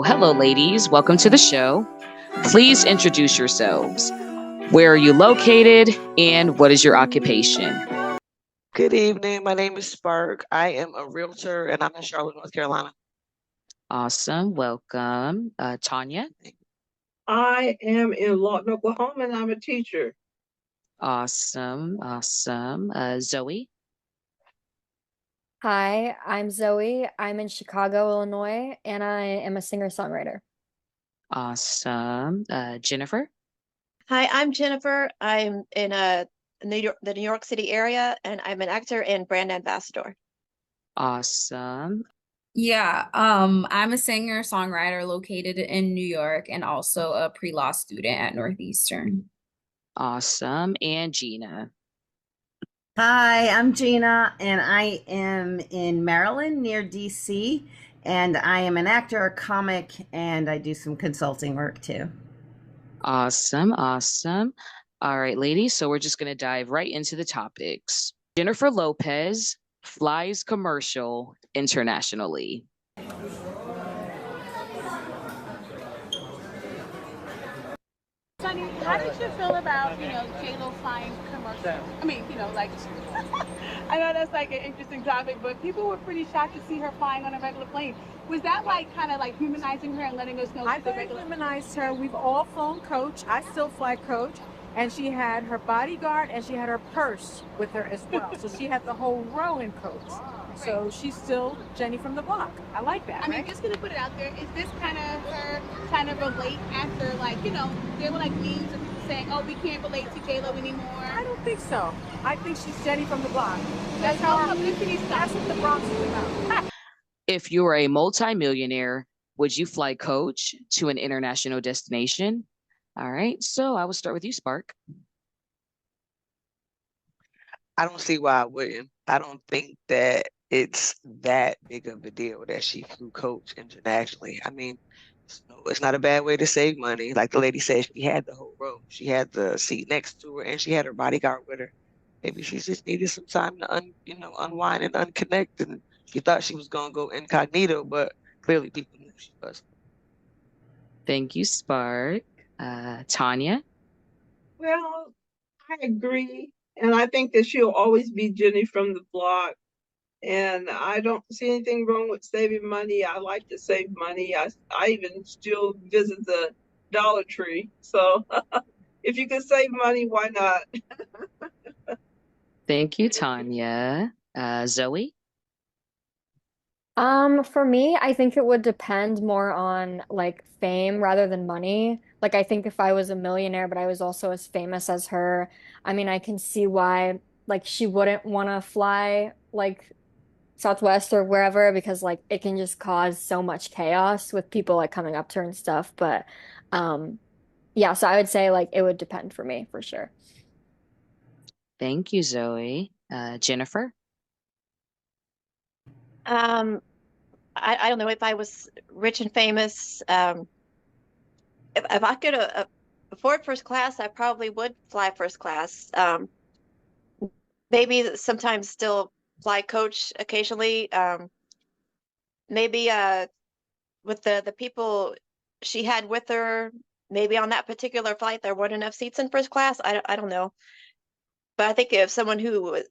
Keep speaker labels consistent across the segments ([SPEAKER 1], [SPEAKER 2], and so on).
[SPEAKER 1] Hello, ladies. Welcome to the show. Please introduce yourselves. Where are you located and what is your occupation?
[SPEAKER 2] Good evening. My name is Spark. I am a realtor and I'm in Charlotte, North Carolina.
[SPEAKER 1] Awesome. Welcome. Tanya.
[SPEAKER 3] I am in Lawton, Oklahoma, and I'm a teacher.
[SPEAKER 1] Awesome. Awesome. Zoe.
[SPEAKER 4] Hi, I'm Zoe. I'm in Chicago, Illinois, and I am a singer-songwriter.
[SPEAKER 1] Awesome. Jennifer.
[SPEAKER 5] Hi, I'm Jennifer. I'm in the New York City area, and I'm an actor and brand ambassador.
[SPEAKER 1] Awesome.
[SPEAKER 6] Yeah, I'm a singer-songwriter located in New York and also a pre-law student at Northeastern.
[SPEAKER 1] Awesome. And Gina.
[SPEAKER 7] Hi, I'm Gina, and I am in Maryland near DC, and I am an actor, a comic, and I do some consulting work too.
[SPEAKER 1] Awesome. Awesome. All right, ladies. So we're just going to dive right into the topics. Jennifer Lopez flies commercial internationally.
[SPEAKER 8] Sunny, how did you feel about, J-Lo flying commercial? I mean, I know that's like an interesting topic, but people were pretty shocked to see her flying on a regular plane. Was that like kind of like humanizing her and letting us know
[SPEAKER 9] I
[SPEAKER 8] she's a
[SPEAKER 9] very
[SPEAKER 8] regular?
[SPEAKER 9] humanized her. We've all flown coach. I still fly coach. And she had her bodyguard and she had her purse with her as well. So she had the whole row in coach. So she's still Jenny from the block. I like that.
[SPEAKER 8] I mean, just gonna put it out there, is this kind of her trying to relate after, like, there were like memes of people saying, oh, we can't relate to J-Lo anymore?
[SPEAKER 9] I don't think so. I think she's Jenny from the block.
[SPEAKER 8] That's how publicity
[SPEAKER 9] That's
[SPEAKER 8] stuff.
[SPEAKER 9] what the Bronx is about.
[SPEAKER 1] If you were a multimillionaire, would you fly coach to an international destination? All right, so I will start with you, Spark.
[SPEAKER 2] I don't see why I wouldn't. I don't think that it's that big of a deal that she flew coach internationally. I mean, it's not a bad way to save money. Like the lady said, she had the whole row. She had the seat next to her and she had her bodyguard with her. Maybe she just needed some time to unwind and unconnect. And she thought she was gonna go incognito, but clearly people knew she was.
[SPEAKER 1] Thank you, Spark. Tanya.
[SPEAKER 3] Well, I agree. And I think that she'll always be Jenny from the block. And I don't see anything wrong with saving money. I like to save money. I even still visit the Dollar Tree. So if you can save money, why not?
[SPEAKER 1] Thank you, Tanya. Zoe.
[SPEAKER 4] For me, I think it would depend more on like fame rather than money. Like I think if I was a millionaire, but I was also as famous as her, I mean, I can see why like she wouldn't want to fly like Southwest or wherever because like it can just cause so much chaos with people like coming up to her and stuff. But um yeah, so I would say like it would depend for me for sure.
[SPEAKER 1] Thank you, Zoe. Jennifer.
[SPEAKER 5] Um, I don't know if I was rich and famous. If I could afford first class, I probably would fly first class. Maybe sometimes still fly coach occasionally. Maybe with the people she had with her, maybe on that particular flight there weren't enough seats in first class. I don't know. But I think if someone who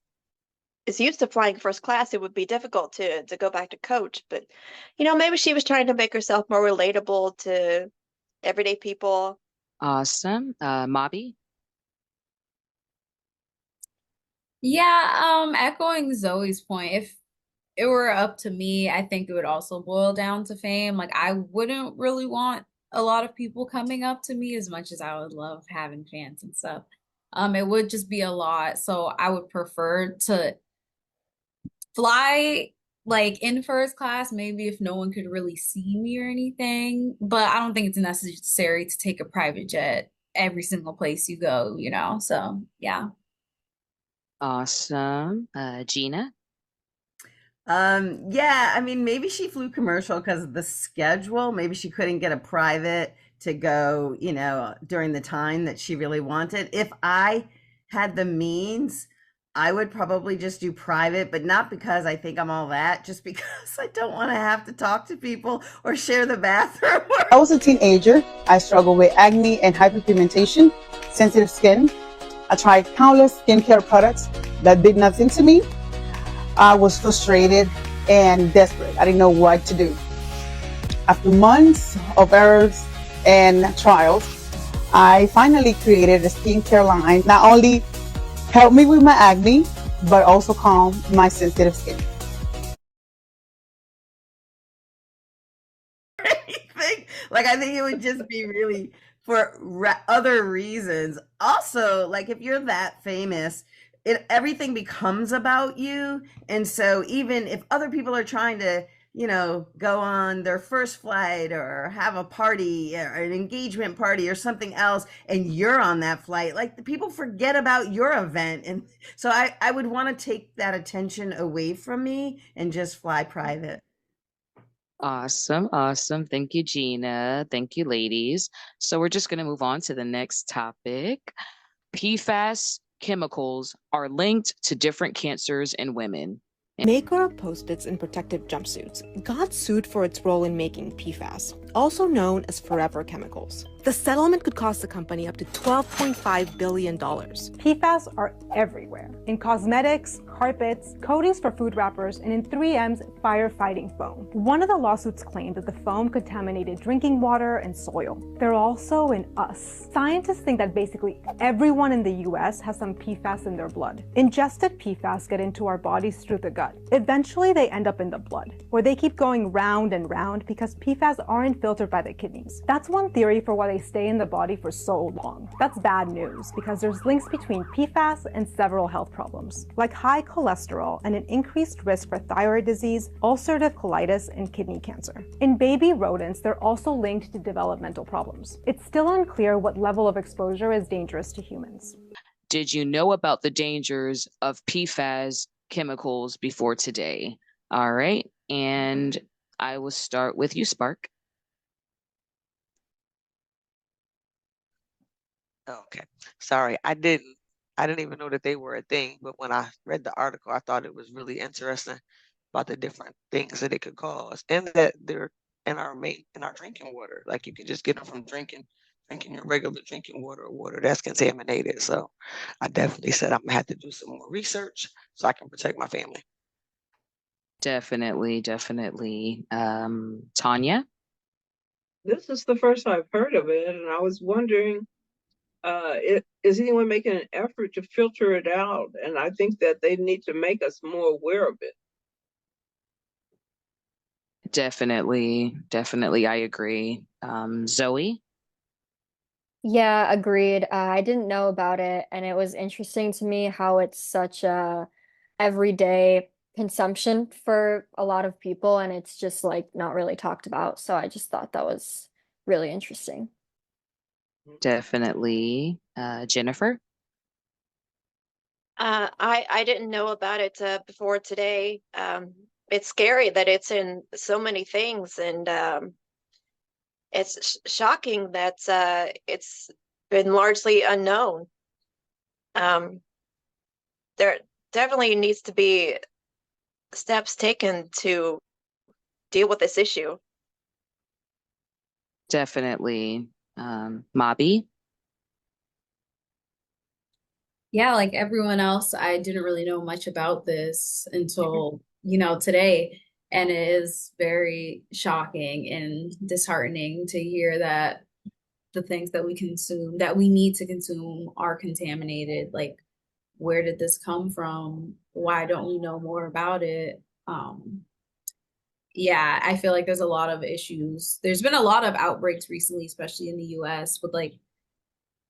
[SPEAKER 5] is used to flying first class, it would be difficult to go back to coach. But maybe she was trying to make herself more relatable to everyday people.
[SPEAKER 1] Awesome. Mobby.
[SPEAKER 6] Yeah, echoing Zoe's point, if it were up to me, I think it would also boil down to fame. Like I wouldn't really want a lot of people coming up to me as much as I would love having fans and stuff. It would just be a lot. So I would prefer to fly like in first class, maybe if no one could really see me or anything. But I don't think it's necessary to take a private jet every single place you go. So yeah.
[SPEAKER 1] Awesome. Gina.
[SPEAKER 7] Yeah, I mean, maybe she flew commercial because of the schedule. Maybe she couldn't get a private to go, during the time that she really wanted. If I had the means, I would probably just do private, but not because I think I'm all that, just because I don't want to have to talk to people or share the bathroom.
[SPEAKER 10] I was a teenager. I struggled with acne and hyperpigmentation, sensitive skin. I tried countless skincare products that did nothing to me. I was frustrated and desperate. I didn't know what to do. After months of errors and trials, I finally created a skincare line. Not only helped me with my acne, but also calm my sensitive skin.
[SPEAKER 7] I think it would just be really for other reasons. Also, like if you're that famous, everything becomes about you. And so even if other people are trying to, go on their first flight or have a party or an engagement party or something else, and you're on that flight, like the people forget about your event. And so I would want to take that attention away from me and just fly private.
[SPEAKER 1] Awesome, awesome. Thank you, Gina. Thank you, ladies. So we're just going to move on to the next topic. PFAS chemicals are linked to different cancers in women.
[SPEAKER 11] Maker of Post-its and protective jumpsuits got sued for its role in making PFAS, also known as forever chemicals. The settlement could cost the company up to $12.5 billion.
[SPEAKER 9] PFAS are everywhere, in cosmetics, carpets, coatings for food wrappers, and in 3M's firefighting foam. One of the lawsuits claimed that the foam contaminated drinking water and soil. They're also in us. Scientists think that basically everyone in the US has some PFAS in their blood. Ingested PFAS get into our bodies through the gut. Eventually they end up in the blood, where they keep going round and round because PFAS aren't filtered by the kidneys. That's one theory for why they stay in the body for so long. That's bad news because there's links between PFAS and several health problems, like high cholesterol and an increased risk for thyroid disease, ulcerative colitis, and kidney cancer. In baby rodents, they're also linked to developmental problems. It's still unclear what level of exposure is dangerous to humans.
[SPEAKER 1] Did you know about the dangers of PFAS chemicals before today? All right. And I will start with you, Spark.
[SPEAKER 2] Okay. Sorry, I didn't even know that they were a thing, but when I read the article, I thought it was really interesting about the different things that it could cause, and that they're in our drinking water. Like you can just get them from drinking your regular drinking water or water that's contaminated. So I definitely said I'm gonna have to do some more research so I can protect my family.
[SPEAKER 1] Definitely, definitely. Tanya?
[SPEAKER 3] This is the first I've heard of it, and I was wondering, is anyone making an effort to filter it out? And I think that they need to make us more aware of it.
[SPEAKER 1] Definitely, definitely. I agree. Zoe?
[SPEAKER 4] Yeah, agreed. I didn't know about it, and it was interesting to me how it's such a everyday consumption for a lot of people, and it's just like not really talked about. So I just thought that was really interesting.
[SPEAKER 1] Definitely. Jennifer?
[SPEAKER 5] I didn't know about it before today. It's scary that it's in so many things, and it's shocking that it's been largely unknown. There definitely needs to be steps taken to deal with this issue.
[SPEAKER 1] Definitely. Mobby?
[SPEAKER 6] Yeah, like everyone else, I didn't really know much about this until, today. And it is very shocking and disheartening to hear that the things that we consume, that we need to consume, are contaminated. Like, where did this come from? Why don't we know more about it? Yeah, I feel like there's a lot of issues. There's been a lot of outbreaks recently, especially in the US, with like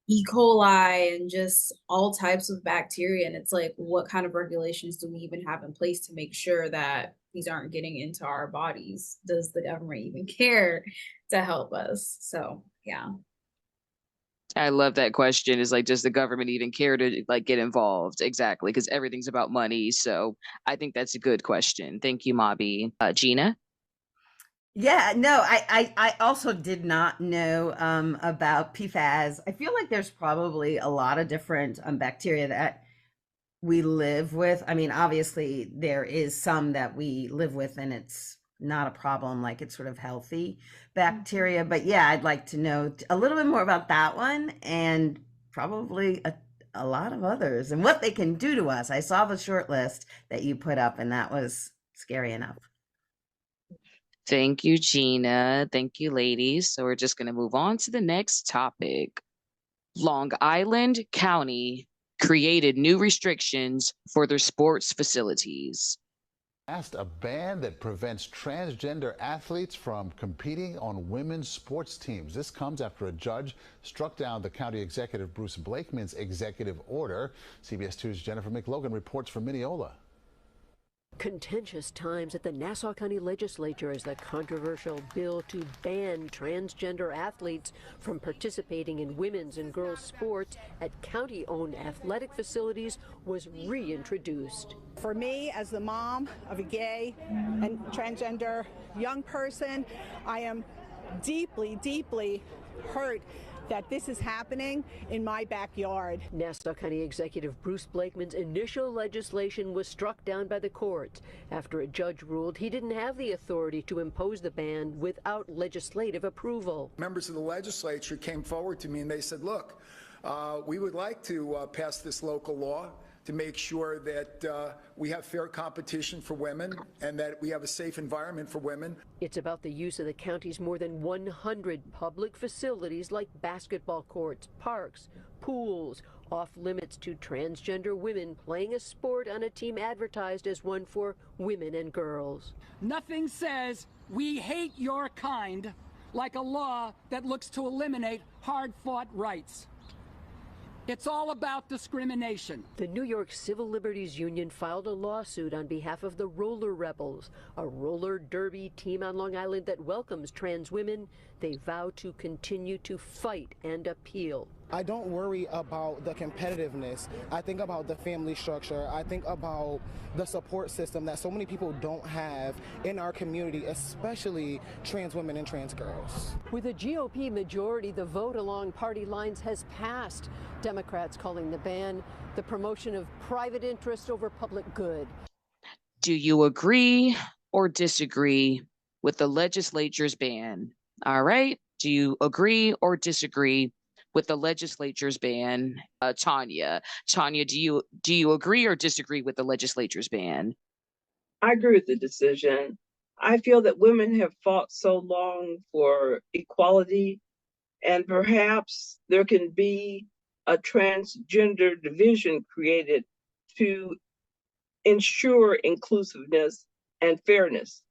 [SPEAKER 6] E. coli and just all types of bacteria. And it's like, what kind of regulations do we even have in place to make sure that these aren't getting into our bodies? Does the government even care to help us? So, yeah.
[SPEAKER 1] I love that question. Is like, does the government even care to like get involved? Exactly, because everything's about money. So I think that's a good question. Thank you, Mobby. Gina?
[SPEAKER 7] Yeah, no, I also did not know about PFAS. I feel like there's probably a lot of different bacteria that we live with. I mean, obviously there is some that we live with and it's not a problem, like it's sort of healthy bacteria. But yeah, I'd like to know a little bit more about that one and probably a lot of others and what they can do to us. I saw the short list that you put up and that was scary enough.
[SPEAKER 1] Thank you, Gina. Thank you, ladies. So we're just going to move on to the next topic. Long Island County created new restrictions for their sports facilities.
[SPEAKER 12] Passed a ban that prevents transgender athletes from competing on women's sports teams. This comes after a judge struck down the county executive Bruce Blakeman's executive order. CBS 2's Jennifer McLogan reports from Mineola.
[SPEAKER 13] Contentious times at the Nassau County Legislature as the controversial bill to ban transgender athletes from participating in women's and girls' sports at county-owned athletic facilities was reintroduced.
[SPEAKER 14] For me, as the mom of a gay and transgender young person, I am deeply, deeply hurt that this is happening in my backyard.
[SPEAKER 13] Nassau County Executive Bruce Blakeman's initial legislation was struck down by the courts after a judge ruled he didn't have the authority to impose the ban without legislative approval.
[SPEAKER 15] Members of the legislature came forward to me and they said, look, we would like to pass this local law to make sure that we have fair competition for women and that we have a safe environment for women.
[SPEAKER 13] It's about the use of the county's more than 100 public facilities like basketball courts, parks, pools, off limits to transgender women playing a sport on a team advertised as one for women and girls.
[SPEAKER 16] Nothing says we hate your kind like a law that looks to eliminate hard-fought rights. It's all about discrimination.
[SPEAKER 13] The New York Civil Liberties Union filed a lawsuit on behalf of the Roller Rebels, a roller derby team on Long Island that welcomes trans women. They vow to continue to fight and appeal.
[SPEAKER 17] I don't worry about the competitiveness. I think about the family structure. I think about the support system that so many people don't have in our community, especially trans women and trans girls.
[SPEAKER 13] With a GOP majority, the vote along party lines has passed. Democrats calling the ban the promotion of private interest over public good.
[SPEAKER 1] Do you agree or disagree with the legislature's ban? All right. Do you agree or disagree with the legislature's ban? Tanya, do you agree or disagree with the legislature's ban?
[SPEAKER 3] I agree with the decision. I feel that women have fought so long for equality, and perhaps there can be a transgender division created to ensure inclusiveness and fairness.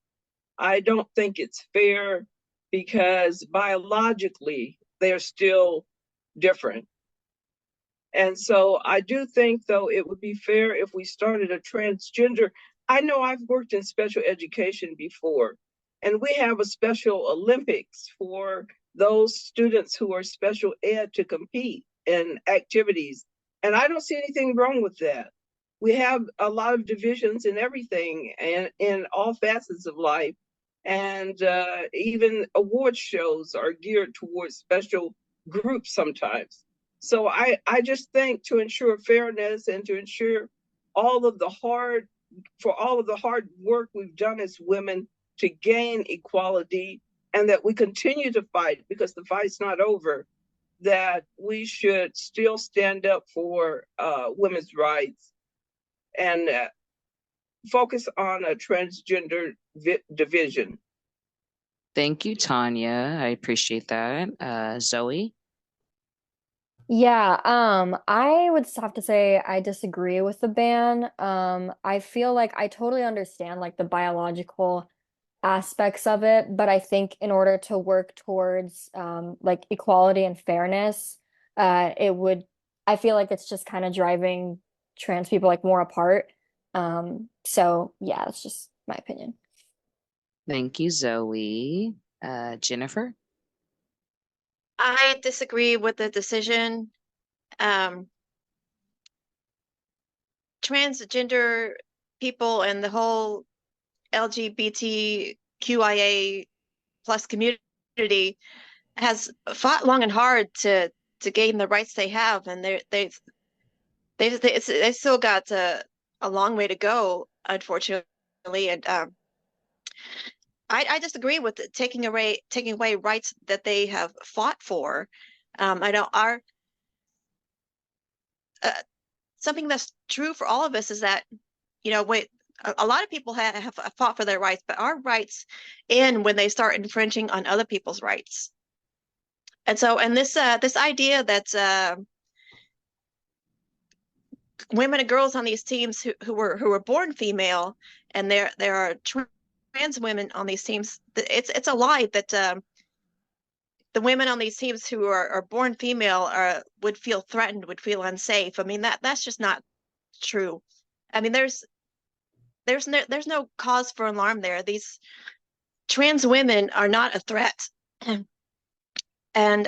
[SPEAKER 3] I don't think it's fair because biologically they're still different. And so I do think, though, it would be fair if we started a transgender. I know I've worked in special education before, and we have a special Olympics for those students who are special ed to compete in activities. And I don't see anything wrong with that. We have a lot of divisions in everything and in all facets of life. And even award shows are geared towards special groups sometimes. So I just think to ensure fairness and to ensure all of the hard work we've done as women to gain equality, and that we continue to fight because the fight's not over, that we should still stand up for women's rights and focus on a transgender division.
[SPEAKER 1] Thank you, Tanya. I appreciate that. Zoe?
[SPEAKER 4] Yeah, I would have to say I disagree with the ban. I feel like I totally understand like the biological aspects of it, but I think in order to work towards like equality and fairness, I feel like it's just kind of driving trans people like more apart. So yeah, that's just my opinion.
[SPEAKER 1] Thank you, Zoe. Jennifer?
[SPEAKER 5] I disagree with the decision. Transgender people and the whole LGBTQIA plus community has fought long and hard to gain the rights they have, and they still got a long way to go, unfortunately. And I disagree with taking away rights that they have fought for. I know our uh, something that's true for all of us is that, wait, a lot of people have fought for their rights, but our rights end when they start infringing on other people's rights. And so, and this idea that women and girls on these teams who were born female, and there are trans women on these teams, it's a lie that the women on these teams who are born female would feel threatened, would feel unsafe. I mean, that's just not true. I mean, there's no cause for alarm there. These trans women are not a threat. And and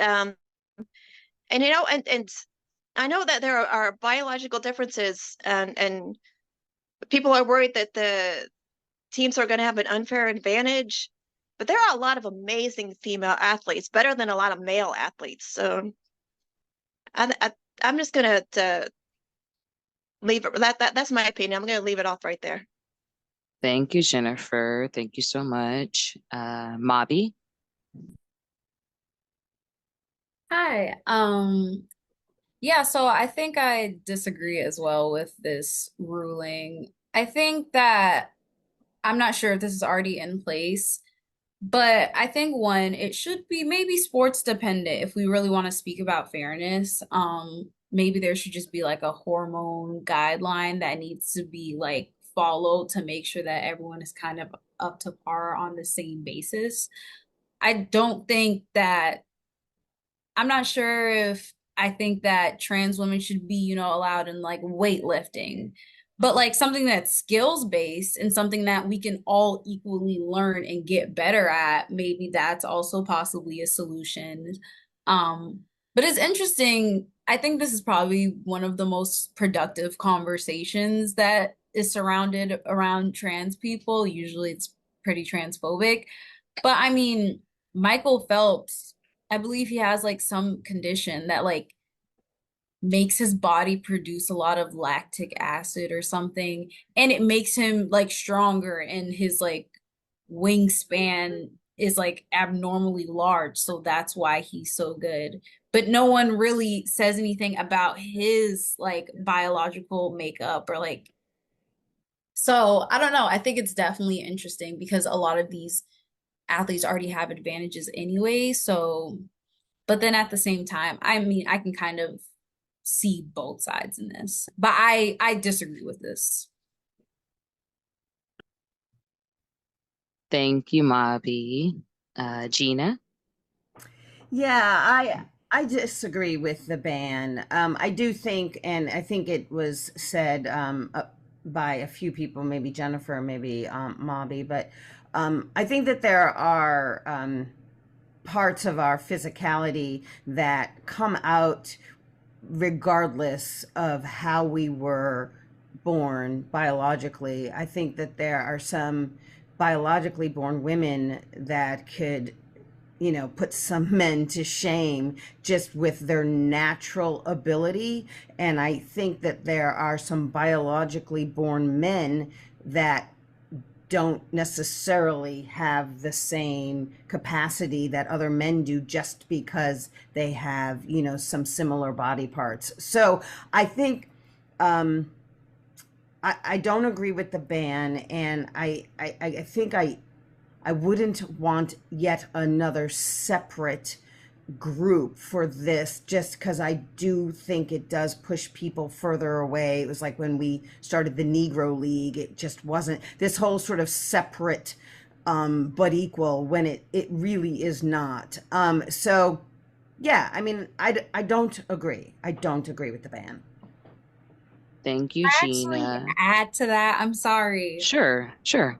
[SPEAKER 5] I know that there are biological differences, and people are worried that the teams are going to have an unfair advantage, but there are a lot of amazing female athletes, better than a lot of male athletes. So I'm just going to leave it. That's my opinion. I'm going to leave it off right there.
[SPEAKER 1] Thank you, Jennifer. Thank you so much. Mobby?
[SPEAKER 6] Hi. Yeah, so I think I disagree as well with this ruling. I think that I'm not sure if this is already in place, but I think one, it should be maybe sports dependent if we really want to speak about fairness. Maybe there should just be like a hormone guideline that needs to be like followed to make sure that everyone is kind of up to par on the same basis. I don't think that I'm not sure if I think that trans women should be, allowed in like weightlifting, but like something that's skills based and something that we can all equally learn and get better at. Maybe that's also possibly a solution. But it's interesting. I think this is probably one of the most productive conversations that is surrounded around trans people. Usually it's pretty transphobic, but I mean, Michael Phelps, I believe he has like some condition that like makes his body produce a lot of lactic acid or something, and it makes him like stronger, and his like wingspan is like abnormally large, so that's why he's so good. But no one really says anything about his like biological makeup or like, so I don't know. I think it's definitely interesting because a lot of these athletes already have advantages anyway. So, but then at the same time, I mean, I can kind of see both sides in this, but I disagree with this.
[SPEAKER 1] Thank you, Mobby. Gina?
[SPEAKER 7] Yeah, I disagree with the ban. I do think, and I think it was said by a few people, maybe Jennifer, maybe Mobby, but I think that there are parts of our physicality that come out regardless of how we were born biologically. I think that there are some biologically born women that could, put some men to shame just with their natural ability. And I think that there are some biologically born men that don't necessarily have the same capacity that other men do just because they have, some similar body parts. So I think I don't agree with the ban, and I think I wouldn't want yet another separate group for this, just because I do think it does push people further away. It was like when we started the Negro League, it just wasn't this whole sort of separate but equal when it really is not. So yeah, I mean, I don't agree. I don't agree with the ban.
[SPEAKER 1] Thank you,
[SPEAKER 6] Actually,
[SPEAKER 1] Gina.
[SPEAKER 6] add to that. I'm sorry.
[SPEAKER 1] Sure. Sure,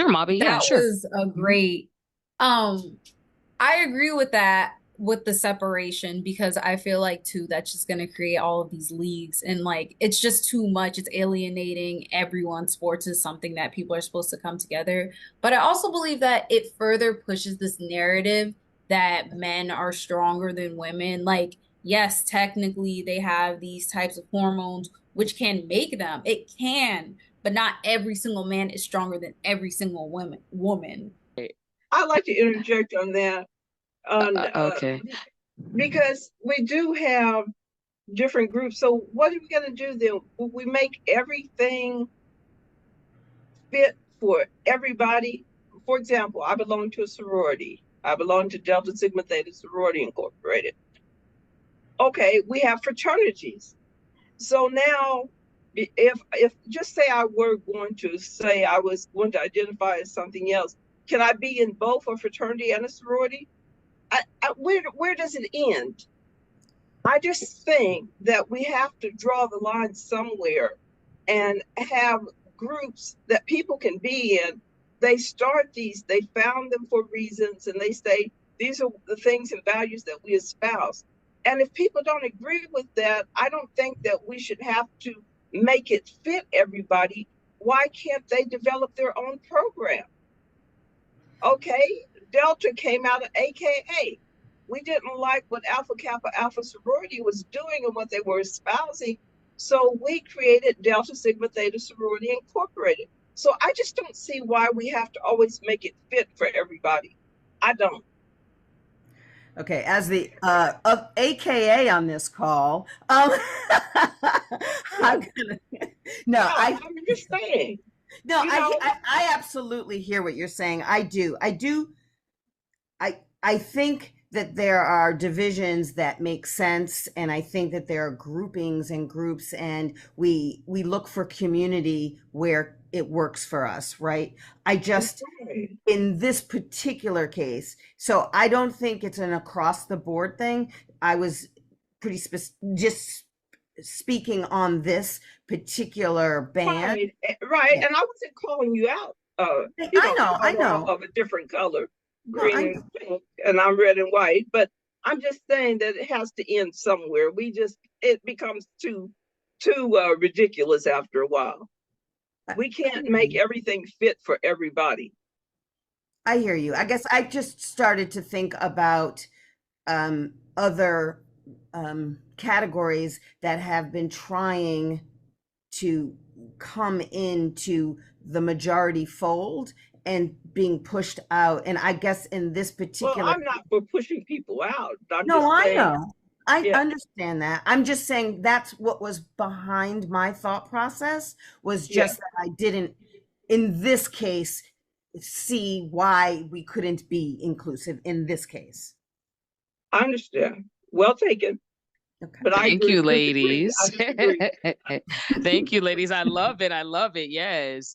[SPEAKER 1] Mobby. Yeah,
[SPEAKER 6] That
[SPEAKER 1] sure.
[SPEAKER 6] was a great. I agree with that, with the separation, because I feel like too that's just gonna create all of these leagues, and like it's just too much. It's alienating everyone. Sports is something that people are supposed to come together. But I also believe that it further pushes this narrative that men are stronger than women. Like yes, technically they have these types of hormones which can make them. It can, but not every single man is stronger than every single woman.
[SPEAKER 3] I'd like to interject on that.
[SPEAKER 1] Okay.
[SPEAKER 3] Because we do have different groups. So what are we going to do then? Will we make everything fit for everybody? For example, I belong to a sorority. I belong to Delta Sigma Theta Sorority Incorporated. Okay, we have fraternities. So now, if just say I were going to say I was going to identify as something else, can I be in both a fraternity and a sorority? Where does it end? I just think that we have to draw the line somewhere and have groups that people can be in. They start these, they found them for reasons, and they say, these are the things and values that we espouse. And if people don't agree with that, I don't think that we should have to make it fit everybody. Why can't they develop their own program? Okay, Delta came out of AKA. We didn't like what Alpha Kappa Alpha Sorority was doing and what they were espousing. So we created Delta Sigma Theta Sorority Incorporated. So I just don't see why we have to always make it fit for everybody. I don't.
[SPEAKER 7] Okay, as the AKA on this call, I'm gonna,
[SPEAKER 3] I'm just saying.
[SPEAKER 7] No, I absolutely hear what you're saying. I do. I think that there are divisions that make sense, and I think that there are groupings and groups, and we look for community where it works for us, right? I just, in this particular case, so I don't think it's an across the board thing. I was pretty just speaking on this particular band.
[SPEAKER 3] Right. Yeah. And I wasn't calling you out. I know. Of a different color, green and pink, and I'm red and white. But I'm just saying that it has to end somewhere. It becomes too ridiculous after a while. We can't make everything fit for everybody.
[SPEAKER 7] I hear you. I guess I just started to think about other categories that have been trying to come into the majority fold and being pushed out. And I guess in this particular,
[SPEAKER 3] I'm not for pushing people out.
[SPEAKER 7] I know. I understand that. I'm just saying that's what was behind my thought process, was just that I didn't, in this case, see why we couldn't be inclusive in this case.
[SPEAKER 3] I understand. Well taken.
[SPEAKER 7] Okay.
[SPEAKER 3] But
[SPEAKER 1] Thank you, ladies. Thank you, ladies. I love it. I love it. Yes.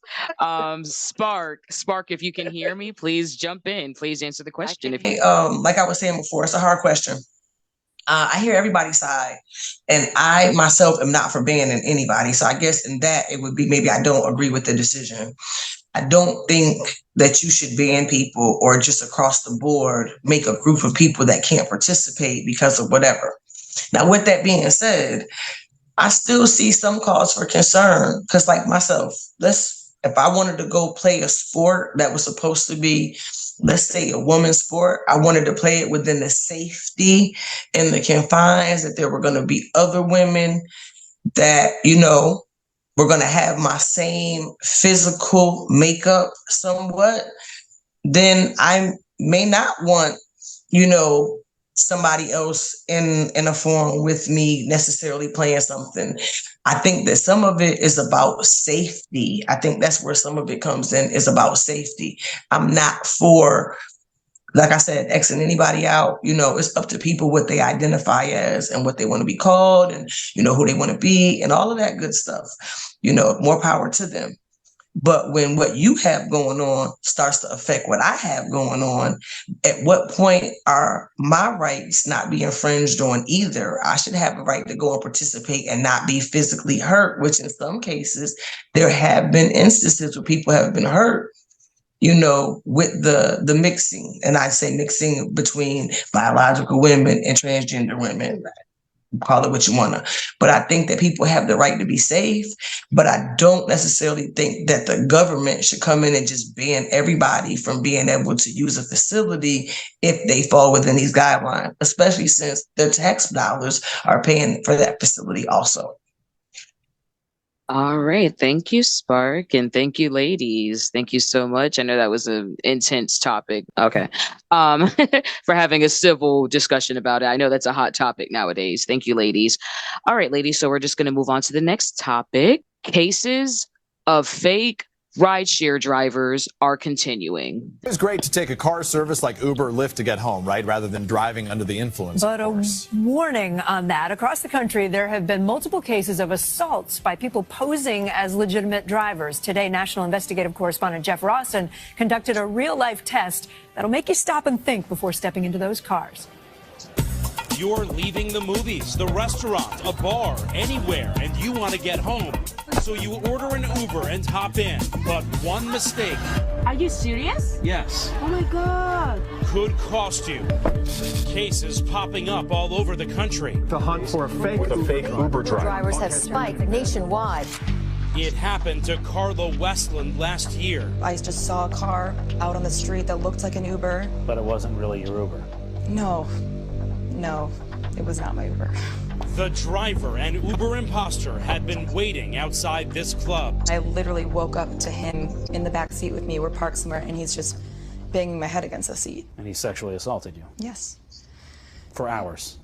[SPEAKER 1] Spark, if you can hear me, please jump in. Please answer the question.
[SPEAKER 18] Like I was saying before, it's a hard question. I hear everybody's side, and I myself am not for banning anybody. So I guess in that it would be maybe I don't agree with the decision. I don't think that you should ban people or just across the board make a group of people that can't participate because of whatever. Now, with that being said, I still see some cause for concern because, like myself, if I wanted to go play a sport that was supposed to be, let's say, a woman's sport, I wanted to play it within the safety and the confines that there were going to be other women that, were going to have my same physical makeup somewhat, then I may not want, somebody else in a forum with me necessarily playing something. I think that some of it is about safety. I think that's where some of it comes in, is about safety. I'm not for, like I said, Xing anybody out. It's up to people what they identify as and what they want to be called and, who they want to be and all of that good stuff. More power to them. But when what you have going on starts to affect what I have going on, at what point are my rights not being infringed on either? I should have a right to go and participate and not be physically hurt, which in some cases, there have been instances where people have been hurt, with the mixing. And I say mixing between biological women and transgender women. call it what you want to. But I think that people have the right to be safe. But I don't necessarily think that the government should come in and just ban everybody from being able to use a facility if they fall within these guidelines, especially since their tax dollars are paying for that facility also.
[SPEAKER 1] All right. Thank you, Spark. And thank you, ladies. Thank you so much. I know that was an intense topic. Okay. Um, for having a civil discussion about it. I know that's a hot topic nowadays. Thank you, ladies. All right, ladies. So we're just going to move on to the next topic. Cases of fake rideshare drivers are continuing.
[SPEAKER 19] It's great to take a car service like Uber or Lyft to get home, right? Rather than driving under the influence.
[SPEAKER 20] But a warning on that. Across the country, there have been multiple cases of assaults by people posing as legitimate drivers. Today, national investigative correspondent Jeff Rawson conducted a real-life test that'll make you stop and think before stepping into those cars.
[SPEAKER 21] You're leaving the movies, the restaurant, a bar, anywhere, and you want to get home. So you order an Uber and hop in. But one mistake.
[SPEAKER 8] Are you serious?
[SPEAKER 21] Yes.
[SPEAKER 8] Oh my God.
[SPEAKER 21] Could cost you. Cases popping up all over the country.
[SPEAKER 22] The hunt for a fake Uber driver.
[SPEAKER 23] Drivers have spiked nationwide.
[SPEAKER 21] It happened to Carla Westland last year.
[SPEAKER 24] I just saw a car out on the street that looked like an Uber.
[SPEAKER 25] But it wasn't really your Uber.
[SPEAKER 24] No, it was not my Uber.
[SPEAKER 21] The driver and Uber imposter had been waiting outside this club.
[SPEAKER 24] I literally woke up to him in the back seat with me. We're parked somewhere, and he's just banging my head against the seat.
[SPEAKER 25] And he sexually assaulted you?
[SPEAKER 24] Yes.
[SPEAKER 25] For hours?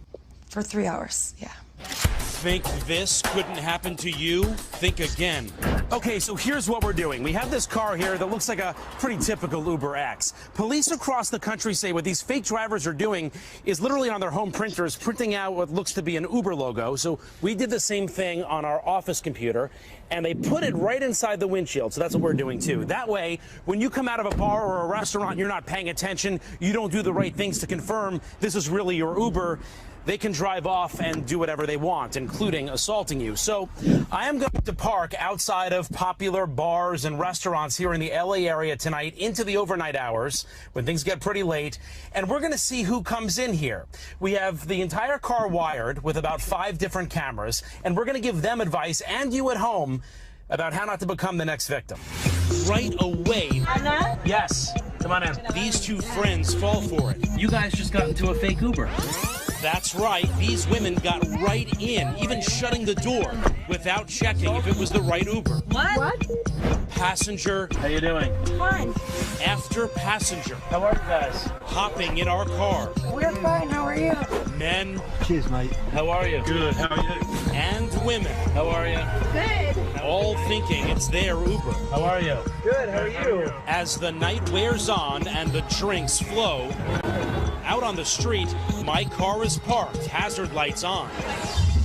[SPEAKER 24] For 3 hours, yeah.
[SPEAKER 21] Think this couldn't happen to you? Think again.
[SPEAKER 26] Okay, so here's what we're doing. We have this car here that looks like a pretty typical Uber X. Police across the country say what these fake drivers are doing is literally on their home printers printing out what looks to be an Uber logo. So we did the same thing on our office computer, and they put it right inside the windshield. So that's what we're doing too. That way, when you come out of a bar or a restaurant, you're not paying attention, you don't do the right things to confirm this is really your Uber, they can drive off and do whatever they want, including assaulting you. So I am going to park outside of popular bars and restaurants here in the LA area tonight into the overnight hours when things get pretty late, and we're going to see who comes in here. We have the entire car wired with about 5 different cameras, and we're going to give them advice and you at home about how not to become the next victim.
[SPEAKER 21] Right away.
[SPEAKER 26] Anna? Yes. Come on in.
[SPEAKER 21] These two friends fall for it.
[SPEAKER 26] You guys just got into a fake Uber.
[SPEAKER 21] That's right, these women got right in, even shutting the door without checking if it was the right Uber.
[SPEAKER 8] What?
[SPEAKER 21] Passenger.
[SPEAKER 26] How you doing?
[SPEAKER 8] Fine.
[SPEAKER 21] After passenger.
[SPEAKER 26] How are you guys?
[SPEAKER 21] Hopping in our car.
[SPEAKER 8] We're fine. How are you?
[SPEAKER 21] Men.
[SPEAKER 26] Cheers, mate. How are you? Good. How are you?
[SPEAKER 21] And women.
[SPEAKER 26] How are you?
[SPEAKER 8] Good.
[SPEAKER 21] All thinking it's their Uber.
[SPEAKER 26] How are you?
[SPEAKER 22] Good, how are you?
[SPEAKER 21] As the night wears on and the drinks flow, out on the street, my car is parked, hazard lights on.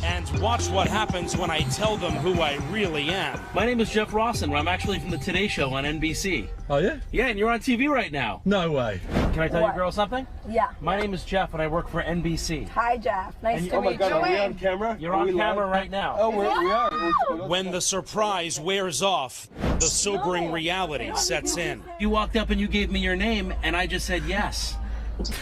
[SPEAKER 21] And watch what happens when I tell them who I really am.
[SPEAKER 26] My name is Jeff Rawson. I'm actually from the Today Show on NBC.
[SPEAKER 22] Oh, yeah?
[SPEAKER 26] Yeah, and you're on TV right now.
[SPEAKER 22] No way.
[SPEAKER 26] Can I tell you girl something?
[SPEAKER 8] Yeah.
[SPEAKER 26] My name is Jeff and I work for NBC.
[SPEAKER 8] Hi, Jeff. Nice to
[SPEAKER 22] Oh my
[SPEAKER 8] meet
[SPEAKER 22] God,
[SPEAKER 8] you.
[SPEAKER 22] are we on camera?
[SPEAKER 26] You're on camera right now.
[SPEAKER 22] Oh, we are.
[SPEAKER 21] When the surprise wears off, the sobering reality sets in.
[SPEAKER 26] You walked up and you gave me your name and I just said yes.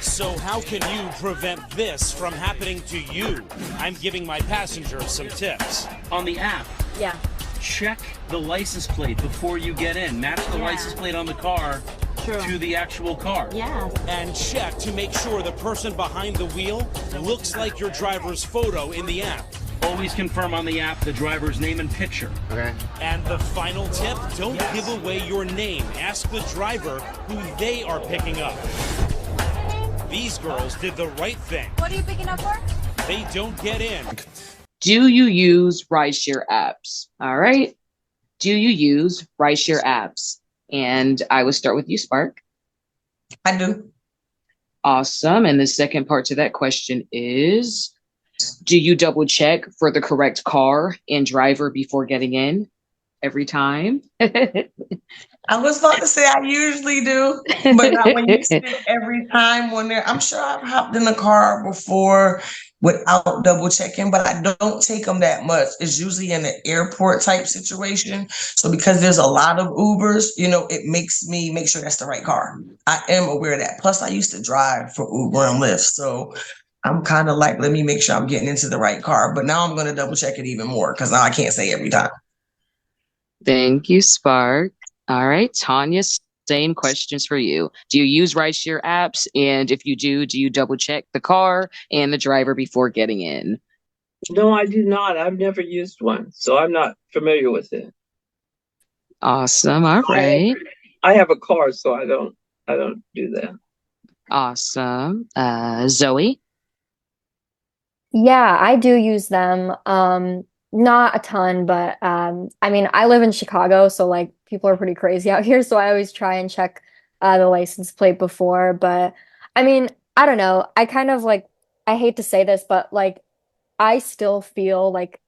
[SPEAKER 21] So how can you prevent this from happening to you? I'm giving my passengers some tips.
[SPEAKER 26] On the app,
[SPEAKER 8] Yeah.
[SPEAKER 26] check the license plate before you get in. Match the license plate on the car to the actual car.
[SPEAKER 8] Yeah.
[SPEAKER 21] And check to make sure the person behind the wheel looks like your driver's photo in the app.
[SPEAKER 26] Always confirm on the app the driver's name and picture.
[SPEAKER 22] Okay.
[SPEAKER 21] And the final tip, don't give away your name. Ask the driver who they are picking up. These girls did the right thing.
[SPEAKER 8] What are you picking up for?
[SPEAKER 21] They don't get in.
[SPEAKER 1] Do you use rideshare apps? All right. Do you use rideshare apps? And I will start with you, Spark.
[SPEAKER 18] I do.
[SPEAKER 1] Awesome. And the second part to that question is, do you double check for the correct car and driver before getting in every time?
[SPEAKER 18] I was about to say I usually do, but not when you say every time when they're, I'm sure I've hopped in the car before without double checking, but I don't take them that much. It's usually in an airport type situation. So because there's a lot of Ubers, it makes me make sure that's the right car. I am aware of that. Plus I used to drive for Uber and Lyft. So I'm kind of like, let me make sure I'm getting into the right car. But now I'm going to double check it even more because now I can't say every time.
[SPEAKER 1] Thank you, Spark. All right, Tanya, same questions for you. Do you use rideshare apps? And if you do you double check the car and the driver before getting in?
[SPEAKER 3] No, I do not. I've never used one, so I'm not familiar with it.
[SPEAKER 1] Awesome. All right.
[SPEAKER 3] I have a car, so I don't do that.
[SPEAKER 1] Awesome. Zoe?
[SPEAKER 4] Yeah, I do use them. Not a ton, but I mean, I live in Chicago, so like people are pretty crazy out here, so I always try and check the license plate before. But I mean, I don't know. I kind of like I hate to say this, but like I still feel like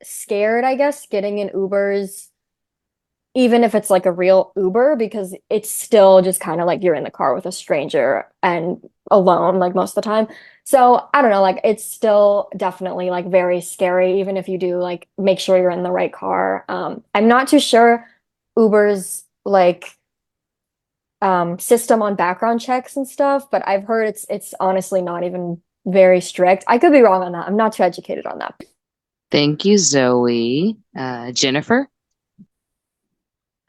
[SPEAKER 4] scared, I guess, getting in Ubers even if it's like a real Uber, because it's still just kind of like you're in the car with a stranger and alone, like most of the time. So I don't know, like it's still definitely like very scary, even if you do like make sure you're in the right car. I'm not too sure Uber's like system on background checks and stuff, but I've heard it's honestly not even very strict. I could be wrong on that. I'm not too educated on that.
[SPEAKER 1] Thank you, Zoe. Jennifer?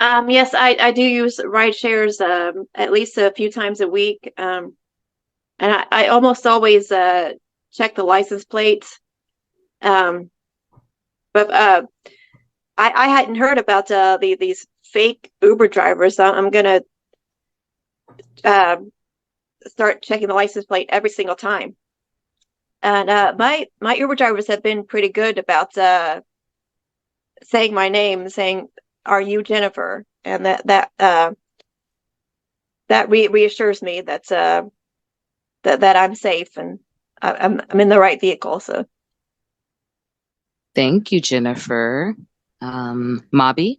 [SPEAKER 5] Yes, I do use ride shares at least a few times a week. And I almost always check the license plates. Um, but I hadn't heard about these fake Uber drivers. So I'm gonna uh, start checking the license plate every single time. And my Uber drivers have been pretty good about saying my name, saying, "Are you Jennifer?" And that reassures me that I'm safe and I'm in the right vehicle. So
[SPEAKER 1] Thank you, Jennifer. Mobby?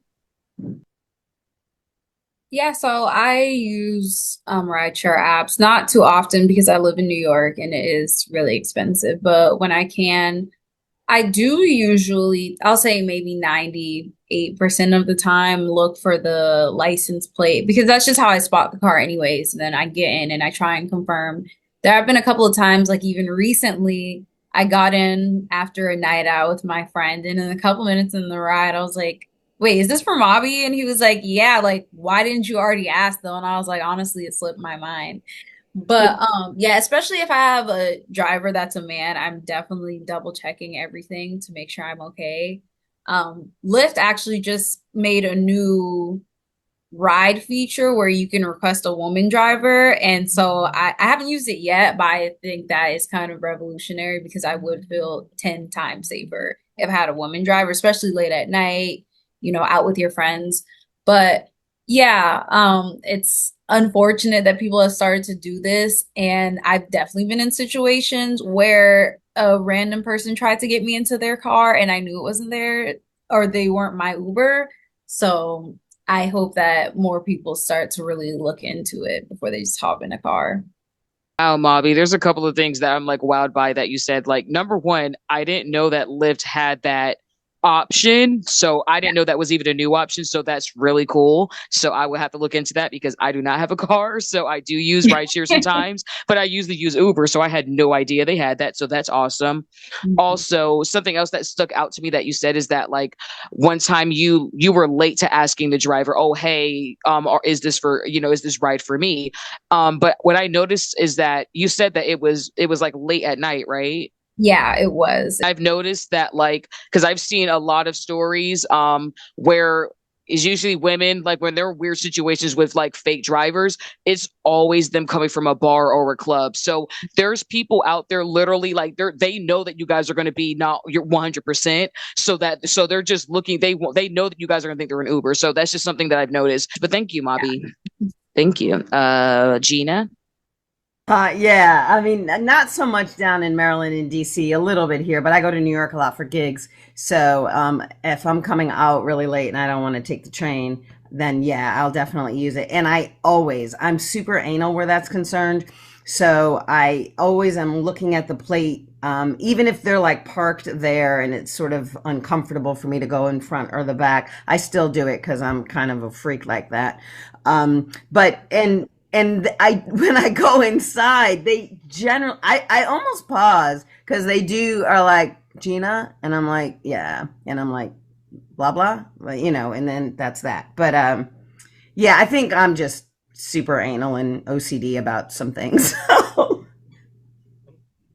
[SPEAKER 6] Yeah, so I use rideshare apps not too often because I live in New York and it is really expensive. But when I can, I do usually, I'll say maybe 98% of the time, look for the license plate because that's just how I spot the car anyways. And then I get in and I try and confirm. There have been a couple of times, like even recently, I got in after a night out with my friend, and in a couple minutes in the ride, I was like, wait, is this for Mobby? And he was like, yeah, like, why didn't you already ask though? And I was like, honestly, it slipped my mind. But yeah, especially if I have a driver that's a man, I'm definitely double checking everything to make sure I'm okay. Lyft actually just made a new ride feature where you can request a woman driver. And so I haven't used it yet, but I think that is kind of revolutionary because I would feel 10 times safer if I had a woman driver, especially late at night, out with your friends. But yeah, it's unfortunate that people have started to do this. And I've definitely been in situations where a random person tried to get me into their car and I knew it wasn't there or they weren't my Uber. So I hope that more people start to really look into it before they just hop in a car.
[SPEAKER 1] Wow, Mobby, there's a couple of things that I'm like wowed by that you said. Like, number one, I didn't know that Lyft had that option. So I didn't know that was even a new option. So that's really cool. So I will have to look into that because I do not have a car. So I do use rideshare sometimes, but I usually use Uber. So I had no idea they had that. So that's awesome. Also, something else that stuck out to me that you said is that like one time you were late to asking the driver, oh hey, or is this for is this ride for me? But what I noticed is that you said that it was like late at night, right?
[SPEAKER 6] Yeah, it was.
[SPEAKER 1] I've noticed that like because I've seen a lot of stories where is usually women like when there are weird situations with like fake drivers, it's always them coming from a bar or a club. So there's people out there literally like they know that you guys are going to be not your 100%, so they're just looking, they know that you guys are going to think they're an Uber. So that's just something that I've noticed. But thank you, Mobby. Thank you. Gina?
[SPEAKER 7] Yeah, I mean, not so much down in Maryland and DC, a little bit here, but I go to New York a lot for gigs. So if I'm coming out really late and I don't want to take the train, then yeah, I'll definitely use it. And I'm super anal where that's concerned. So I always am looking at the plate, even if they're like parked there and it's sort of uncomfortable for me to go in front or the back, I still do it because I'm kind of a freak like that. And when I go inside, they generally, I almost pause because they are like, Gina, and I'm like, yeah, and I'm like, blah blah, and then that's that. But yeah, I think I'm just super anal and OCD about some things.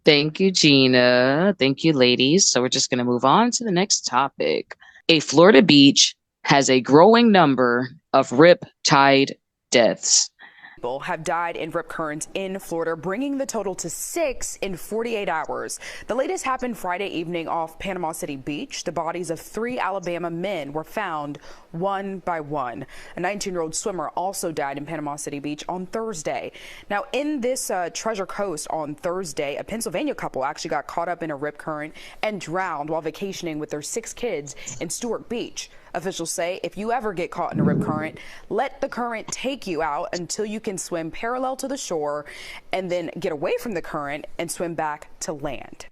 [SPEAKER 1] Thank you, Gina. Thank you, ladies. So we're just going to move on to the next topic. A Florida beach has a growing number of rip tide deaths.
[SPEAKER 2] People have died in rip currents in Florida, bringing the total to 6 in 48 hours. The latest happened Friday evening off Panama City Beach. The bodies of 3 Alabama men were found one by one. A 19-year-old swimmer also died in Panama City Beach on Thursday. Now, in this Treasure Coast on Thursday, a Pennsylvania couple actually got caught up in a rip current and drowned while vacationing with their 6 kids in Stewart Beach. Officials say if you ever get caught in a rip current, let the current take you out until you can swim parallel to the shore and then get away from the current and swim back to land.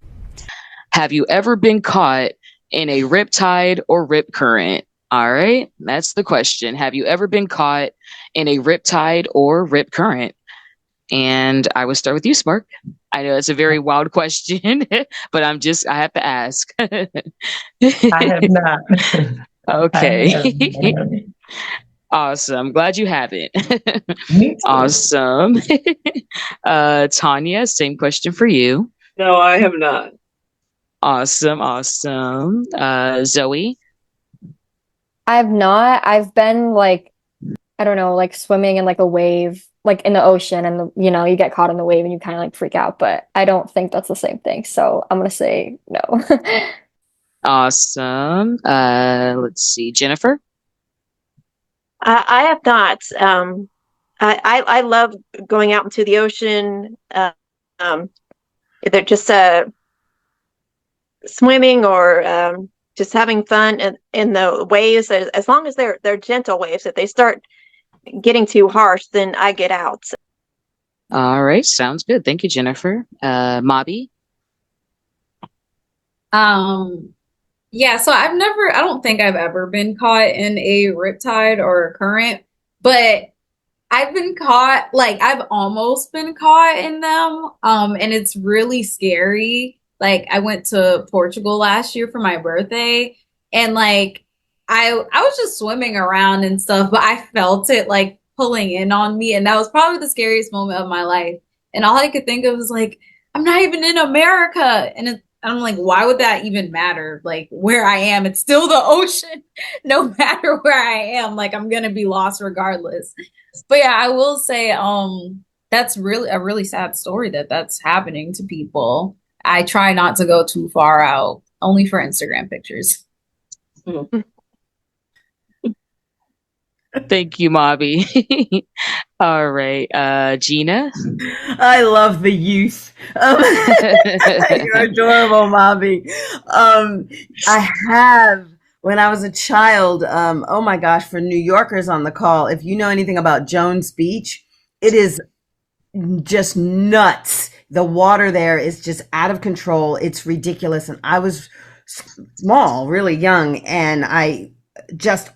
[SPEAKER 1] Have you ever been caught in a rip tide or rip current? All right, that's the question. Have you ever been caught in a rip tide or rip current? And I will start with you, Smirk. I know it's a very wild question, but I have to ask.
[SPEAKER 18] I have not.
[SPEAKER 1] Okay. Awesome. Glad you haven't.
[SPEAKER 18] Me too.
[SPEAKER 1] Awesome. Tanya, same question for you.
[SPEAKER 3] No, I have not.
[SPEAKER 1] Awesome. Awesome. Zoe?
[SPEAKER 4] I have not. I've been like, I don't know, like swimming in like a wave, like in the ocean, and you get caught in the wave and you kind of like freak out, but I don't think that's the same thing. So I'm gonna say no.
[SPEAKER 1] Awesome. Let's see. Jennifer?
[SPEAKER 5] I have not. I love going out into the ocean. Either just swimming or just having fun in the waves. As long as they're gentle waves. If they start getting too harsh, then I get out.
[SPEAKER 1] All right. Sounds good. Thank you, Jennifer. Mobby?
[SPEAKER 6] Yeah, so I don't think I've ever been caught in a riptide or a current, but I've been caught, like I've almost been caught in them. And it's really scary. Like I went to Portugal last year for my birthday, and like I was just swimming around and stuff, but I felt it like pulling in on me, and that was probably the scariest moment of my life. And all I could think of was like, I'm not even in America, and I'm like, why would that even matter? Like where I am, it's still the ocean. No matter where I am, like I'm gonna be lost regardless. But yeah, I will say, that's really a really sad story that's happening to people. I try not to go too far out, only for Instagram pictures.
[SPEAKER 1] Thank you, Mobby. All right. Gina?
[SPEAKER 7] I love the youth. You're adorable, Mobby. I have, when I was a child, oh my gosh, for New Yorkers on the call, if you know anything about Jones Beach, it is just nuts. The water there is just out of control. It's ridiculous. And I was small, really young, and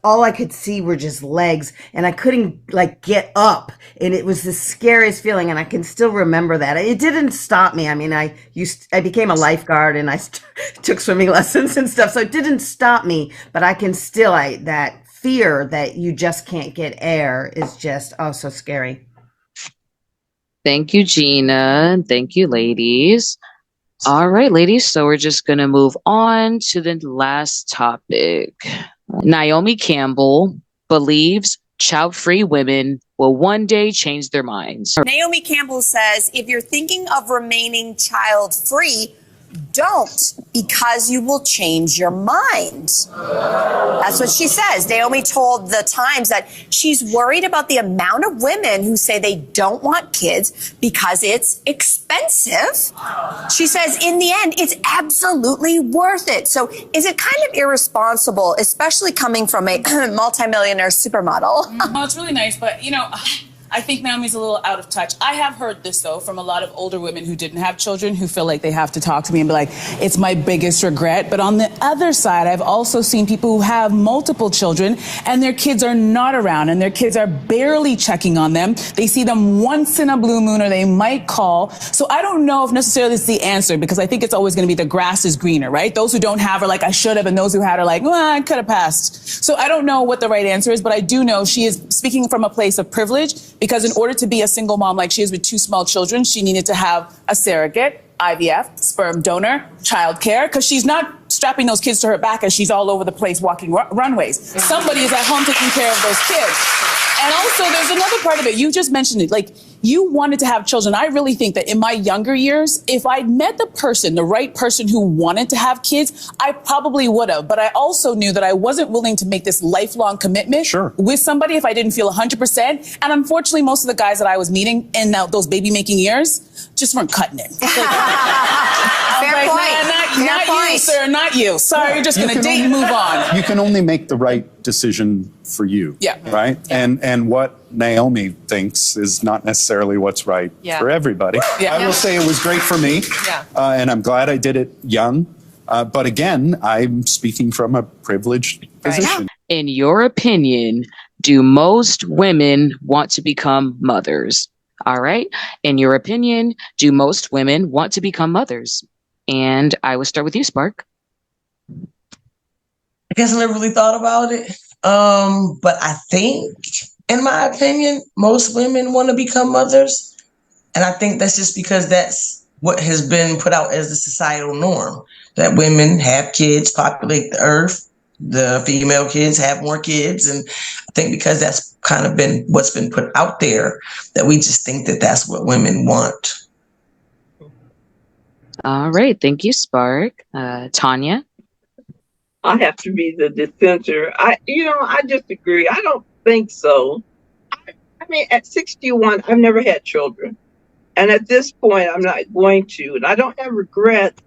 [SPEAKER 7] all I could see were just legs, and I couldn't like get up, and it was the scariest feeling, and I can still remember that. It didn't stop me. I mean, I became a lifeguard, and I took swimming lessons and stuff, so it didn't stop me, but I can still, that fear that you just can't get air is just, oh, so scary.
[SPEAKER 1] Thank you, Gina. Thank you, ladies. All right, ladies. So we're just going to move on to the last topic. Naomi Campbell believes child-free women will one day change their minds.
[SPEAKER 9] Naomi Campbell says if you're thinking of remaining child-free, don't, because you will change your mind. That's what she says. Naomi told the Times that she's worried about the amount of women who say they don't want kids because it's expensive. She says in the end, it's absolutely worth it. So is it kind of irresponsible, especially coming from a multimillionaire supermodel?
[SPEAKER 10] Well, it's really nice, but I think Naomi's a little out of touch. I have heard this, though, from a lot of older women who didn't have children who feel like they have to talk to me and be like, it's my biggest regret. But on the other side, I've also seen people who have multiple children and their kids are not around and their kids are barely checking on them. They see them once in a blue moon or they might call. So I don't know if necessarily it's the answer, because I think it's always going to be the grass is greener, right? Those who don't have are like, I should have, and those who had are like, well, I could have passed. So I don't know what the right answer is, but I do know she is speaking from a place of privilege, because in order to be a single mom like she is with 2 small children, she needed to have a surrogate, IVF, sperm donor, childcare, because she's not strapping those kids to her back as she's all over the place walking runways. Somebody is at home taking care of those kids. And also, there's another part of it. You just mentioned it. Like, you wanted to have children. I really think that in my younger years, if I'd met the right person who wanted to have kids, I probably would have. But I also knew that I wasn't willing to make this lifelong commitment with somebody if I didn't feel 100%. And unfortunately, most of the guys that I was meeting in those baby-making years just weren't cutting it.
[SPEAKER 9] Fair point.
[SPEAKER 10] Not you, sir, not you. Sorry, you're just going to date and move on.
[SPEAKER 11] You can only make the right decision for you.
[SPEAKER 10] Yeah.
[SPEAKER 11] Right? Yeah. And what Naomi thinks is not necessarily what's right for everybody.
[SPEAKER 10] Yeah.
[SPEAKER 11] I will say it was great for me.
[SPEAKER 10] Yeah.
[SPEAKER 11] And I'm glad I did it young. But again, I'm speaking from a privileged position.
[SPEAKER 1] In your opinion, do most women want to become mothers? All right. In your opinion, do most women want to become mothers? And I will start with you, Spark.
[SPEAKER 18] I guess I never really thought about it. But I think, in my opinion, most women want to become mothers. And I think that's just because that's what has been put out as the societal norm, that women have kids, populate the earth, the female kids have more kids. And I think because that's kind of been what's been put out there, that we just think that that's what women want.
[SPEAKER 1] All right. Thank you, Spark. Tanya?
[SPEAKER 3] I have to be the dissenter. I disagree. I don't think so. I mean, at 61, I've never had children. And at this point, I'm not going to. And I don't have regrets.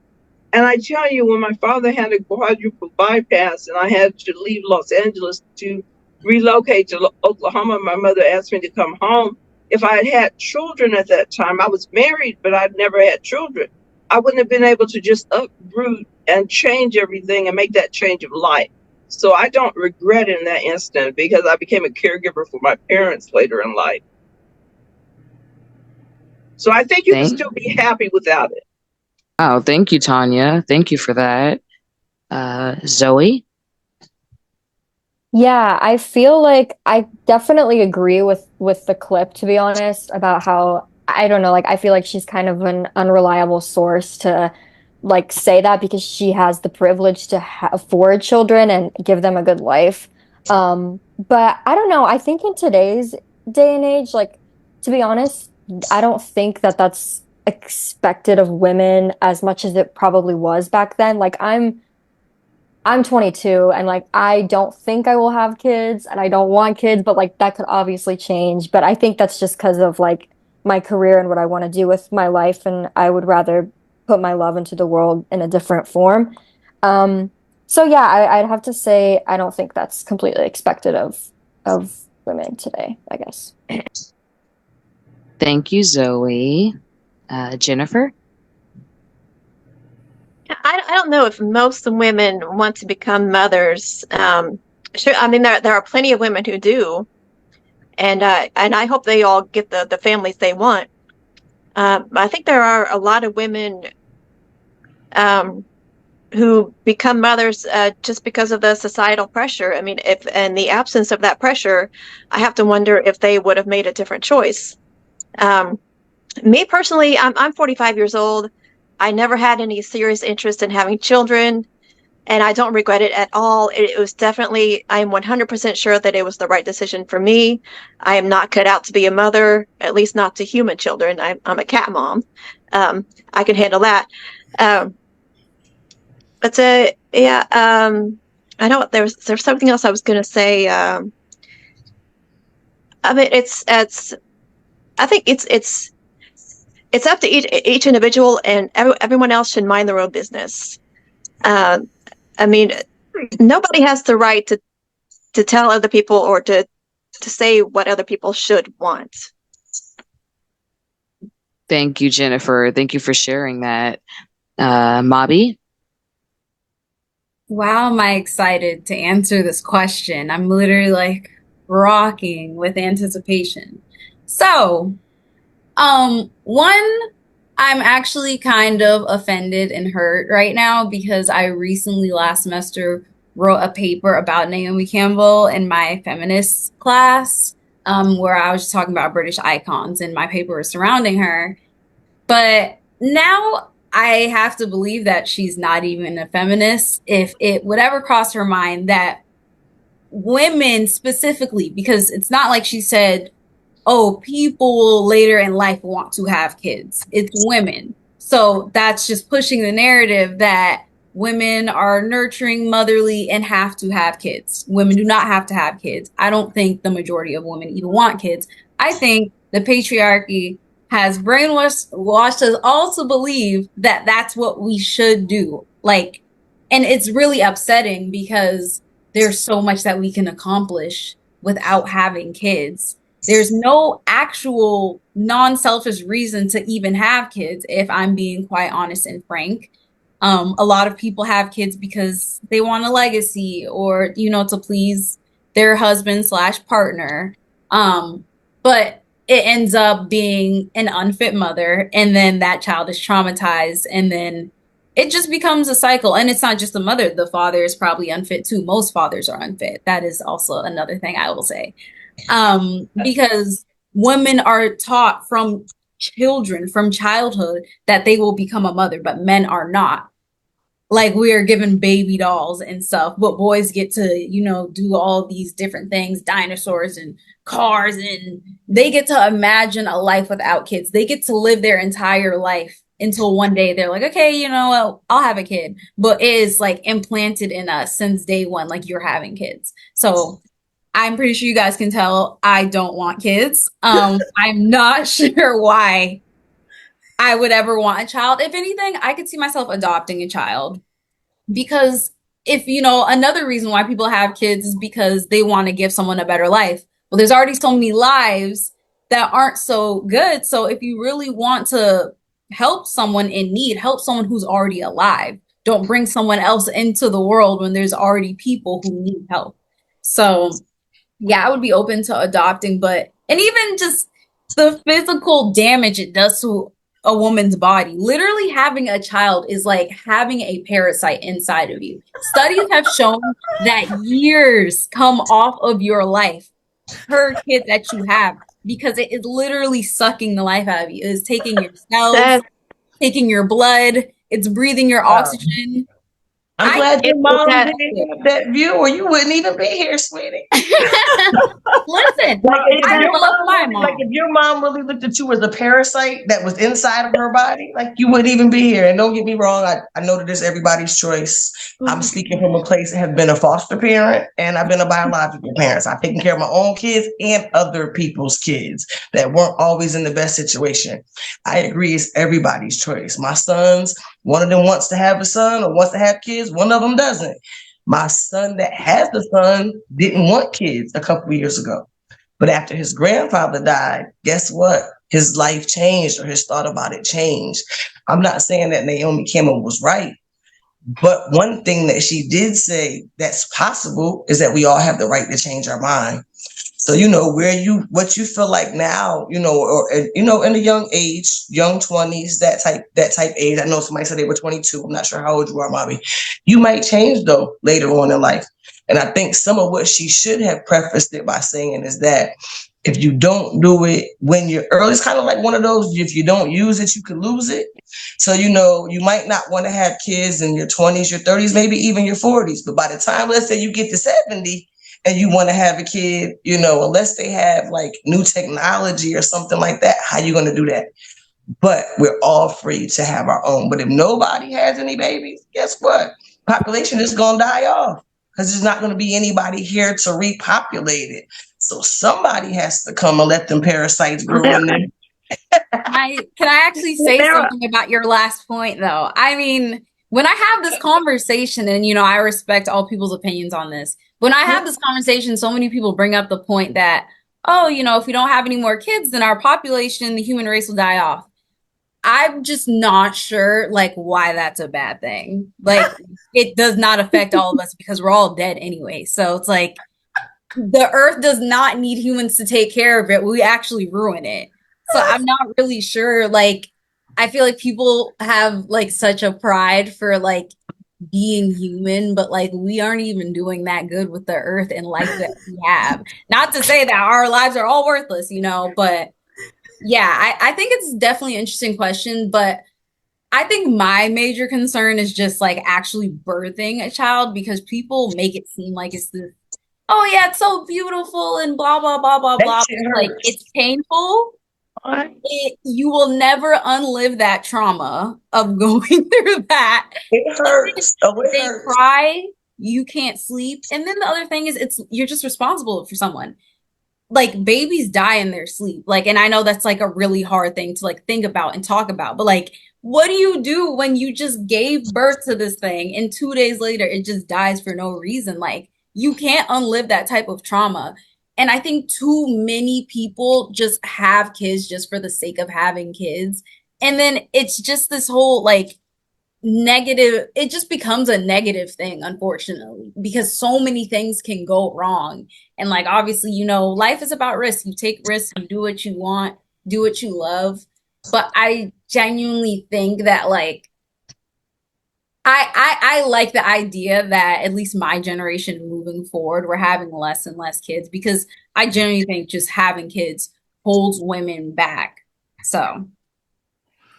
[SPEAKER 3] And I tell you, when my father had a quadruple bypass and I had to leave Los Angeles to relocate to Oklahoma, my mother asked me to come home. If I had had children at that time, I was married, but I'd never had children. I wouldn't have been able to just uproot and change everything and make that change of life. So I don't regret in that instant, because I became a caregiver for my parents later in life. So I think you can still be happy without it.
[SPEAKER 1] Oh, thank you, Tanya. Thank you for that. Zoe?
[SPEAKER 4] Yeah, I feel like I definitely agree with the clip, to be honest, about how, I don't know, like I feel like she's kind of an unreliable source to like say that, because she has the privilege to afford children and give them a good life. But I don't know. I think in today's day and age, like, to be honest, I don't think that that's expected of women as much as it probably was back then. Like I'm 22 and like I don't think I will have kids and I don't want kids, but like that could obviously change. But I think that's just because of like my career and what I want to do with my life, and I would rather put my love into the world in a different form. So yeah, I'd have to say I don't think that's completely expected of women today, I guess.
[SPEAKER 1] Thank you, Zoe. Jennifer?
[SPEAKER 5] I don't know if most women want to become mothers. Sure, I mean there are plenty of women who do, and I hope they all get the families they want. I think there are a lot of women who become mothers just because of the societal pressure. I mean, if in the absence of that pressure, I have to wonder if they would have made a different choice. Me personally, I'm 45 years old. I never had any serious interest in having children, and I don't regret it at all. It was definitely, I am 100% sure that it was the right decision for me. I am not cut out to be a mother, at least not to human children. I'm a cat mom. I can handle that. But yeah, I know there's something else I was going to say. I mean, I think it's up to each individual, and everyone else should mind their own business. I mean, nobody has the right to tell other people or to say what other people should want.
[SPEAKER 1] Thank you, Jennifer. Thank you for sharing that. Mobby?
[SPEAKER 6] Wow, am I excited to answer this question. I'm literally like rocking with anticipation. So, one, I'm actually kind of offended and hurt right now because I recently last semester wrote a paper about Naomi Campbell in my feminist class, where I was just talking about British icons and my paper was surrounding her. But now I have to believe that she's not even a feminist if it would ever cross her mind that women specifically, because it's not like she said, oh, people later in life want to have kids. It's women. So that's just pushing the narrative that women are nurturing, motherly, and have to have kids. Women do not have to have kids. I don't think the majority of women even want kids. I think the patriarchy has brainwashed us all to believe that that's what we should do. Like, and it's really upsetting because there's so much that we can accomplish without having kids. There's no actual non-selfish reason to even have kids, if I'm being quite honest and frank. A lot of people have kids because they want a legacy or, to please their husband slash partner. But it ends up being an unfit mother, and then that child is traumatized, and then it just becomes a cycle. And it's not just the mother, the father is probably unfit too. Most fathers are unfit. That is also another thing I will say. Because women are taught from children, from childhood, that they will become a mother, but men are not. Like, we are given baby dolls and stuff, but boys get to, do all these different things, dinosaurs and cars, and they get to imagine a life without kids. They get to live their entire life until one day they're like, okay, I'll have a kid. But it is like implanted in us since day one, like you're having kids. So I'm pretty sure you guys can tell I don't want kids. I'm not sure why I would ever want a child. If anything, I could see myself adopting a child because if, another reason why people have kids is because they want to give someone a better life. Well, there's already so many lives that aren't so good. So if you really want to help someone in need, help someone who's already alive. Don't bring someone else into the world when there's already people who need help. So yeah, I would be open to adopting, and even just the physical damage it does to a woman's body. Literally having a child is like having a parasite inside of you. Studies have shown that years come off of your life per kid that you have because it is literally sucking the life out of you. It is taking your cells, taking your blood, it's breathing your oxygen.
[SPEAKER 18] I'm glad your mom didn't have that view, or you wouldn't even be here, sweetie.
[SPEAKER 6] Listen,
[SPEAKER 18] I love my mom. Like, if your mom really looked at you as a parasite that was inside of her body, like, you wouldn't even be here. And don't get me wrong, I know that it's everybody's choice. I'm speaking from a place that have been a foster parent, and I've been a biological parent. So I've taken care of my own kids and other people's kids that weren't always in the best situation. I agree, it's everybody's choice. My sons, one of them wants to have a son or wants to have kids. One of them doesn't. My son that has the son didn't want kids a couple of years ago. But after his grandfather died, guess what? His life changed, or his thought about it changed. I'm not saying that Naomi Campbell was right, but one thing that she did say that's possible is that we all have the right to change our mind. So, what you feel like now, or in a young age, young 20s, that type age. I know somebody said they were 22. I'm not sure how old you are, Bobby. You might change though later on in life. And I think some of what she should have prefaced it by saying is that if you don't do it when you're early, it's kind of like one of those, if you don't use it, you can lose it. So, you might not want to have kids in your 20s, your 30s, maybe even your 40s. But by the time, let's say you get to 70, and you want to have a kid, unless they have like new technology or something like that, how you going to do that? But we're all free to have our own. But if nobody has any babies, guess what? Population is going to die off because there's not going to be anybody here to repopulate it. So somebody has to come and let them parasites grow in there.
[SPEAKER 6] Can I actually say something about your last point, though? I mean, when I have this conversation, and I respect all people's opinions on this. When I have this conversation, so many people bring up the point that, if we don't have any more kids, then our population, the human race will die off. I'm just not sure like why that's a bad thing. Like it does not affect all of us because we're all dead anyway. So it's like the earth does not need humans to take care of it. We actually ruin it. So I'm not really sure. Like, I feel like people have like such a pride for like being human, but like we aren't even doing that good with the earth and life that we have. Not to say that our lives are all worthless, you know, but yeah, I think it's definitely an interesting question, but I think my major concern is just like actually birthing a child because people make it seem like it's this, oh yeah, it's so beautiful and blah blah blah blah
[SPEAKER 18] That
[SPEAKER 6] blah.
[SPEAKER 18] shit
[SPEAKER 6] Like
[SPEAKER 18] hurts.
[SPEAKER 6] it's painful. You will never unlive that trauma of going through that.
[SPEAKER 18] It hurts. Oh, it
[SPEAKER 6] They
[SPEAKER 18] hurts.
[SPEAKER 6] cry, you can't sleep. And then the other thing is it's you're just responsible for someone. Like babies die in their sleep. Like, and I know that's like a really hard thing to like think about and talk about, but like, what do you do when you just gave birth to this thing and 2 days later it just dies for no reason? Like, you can't unlive that type of trauma. And I think too many people just have kids just for the sake of having kids. And then it's just this whole like negative, it just becomes a negative thing, unfortunately, because so many things can go wrong. And like obviously, you know, life is about risk. You take risks, you do what you want, do what you love. But I genuinely think that like I like the idea that at least my generation moving forward, we're having less and less kids because I genuinely think just having kids holds women back. So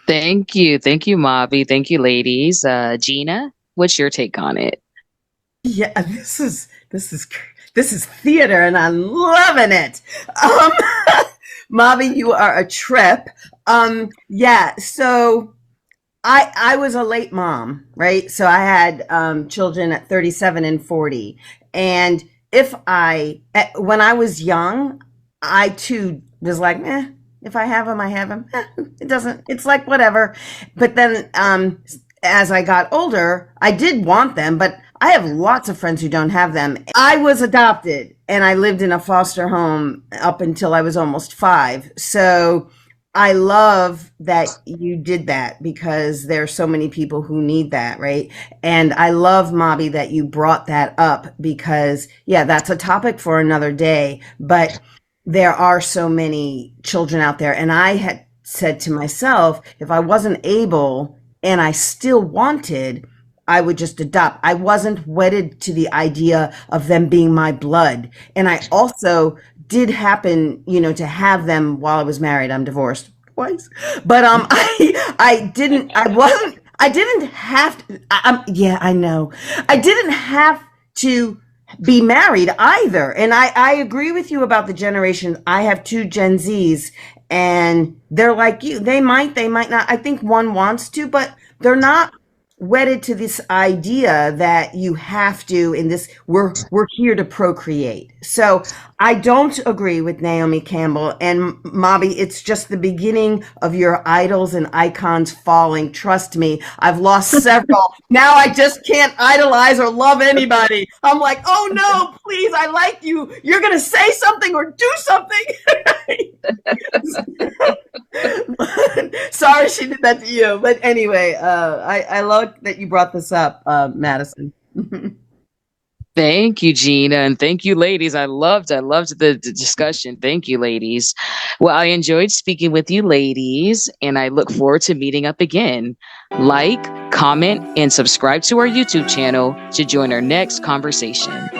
[SPEAKER 1] Thank you. Thank you, Mavi. Thank you, ladies. Gina, what's your take on it?
[SPEAKER 7] Yeah, this is theater, and I'm loving it. Mavi, you are a trip. Yeah. So I was a late mom, right? So I had children at 37 and 40, and when I was young, I too was like, if I have them, I have them. It doesn't. It's like whatever. But then, as I got older, I did want them, but I have lots of friends who don't have them. I was adopted and I lived in a foster home up until I was almost 5. So I love that you did that because there are so many people who need that, right? And I love, Mobby, that you brought that up because, yeah, that's a topic for another day. But there are so many children out there. And I had said to myself, if I wasn't able and I still wanted, I would just adopt. I wasn't wedded to the idea of them being my blood. And I also did happen, to have them while I was married. I'm divorced twice. But I didn't have to, yeah, I know. I didn't have to be married either. And I agree with you about the generation. I have 2 Gen Zs and they're like you. They might not. I think one wants to, but they're not wedded to this idea that you have to in this we're here to procreate. So I don't agree with Naomi Campbell and Mobby. It's just the beginning of your idols and icons falling. Trust me, I've lost several. Now I just can't idolize or love anybody. I'm like, oh no, please, I like you. You're gonna say something or do something. Sorry she did that to you. But anyway, I love that you brought this up, Madison.
[SPEAKER 1] Thank you, Gina, and thank you, ladies. I loved the discussion. Thank you, ladies. Well, I enjoyed speaking with you, ladies, and I look forward to meeting up again. Like, comment, and subscribe to our YouTube channel to join our next conversation.